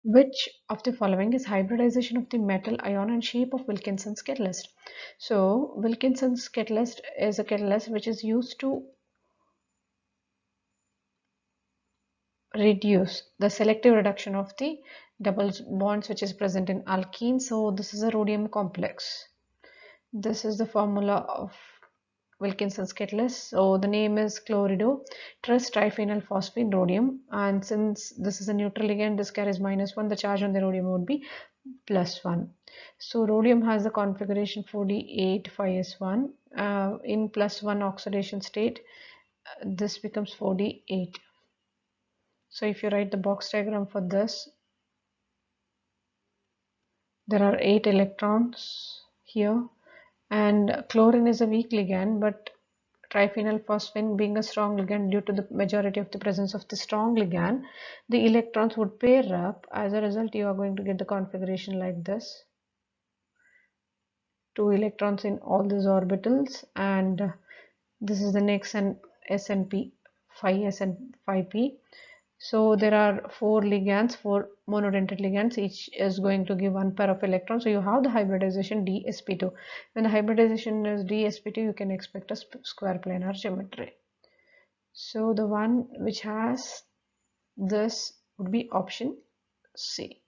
Which of the following is hybridization of the metal ion and shape of Wilkinson's catalyst? So Wilkinson's catalyst is a catalyst which is used to reduce the selective reduction of the double bonds which is present in alkene. So this is a rhodium complex. This is the formula of Wilkinson's catalyst. So the name is chlorido tris triphenyl phosphine rhodium, and since this is a neutral ligand, this carries -1, the charge on the rhodium would be +1. So rhodium has the configuration 4d8 5s1. In +1 oxidation state, this becomes 4d8. So if you write the box diagram for this, there are 8 electrons here, and chlorine is a weak ligand, but triphenyl phosphine being a strong ligand, due to the majority of the presence of the strong ligand, the electrons would pair up. As a result, you are going to get the configuration like this: 2 electrons in all these orbitals, and this is the next and S and P, 5s and 5p. So there are 4 ligands, 4 monodentate ligands, each is going to give 1 pair of electrons. So you have the hybridization dsp2. When the hybridization is dsp2, you can expect a square planar geometry. So the one which has this would be option C.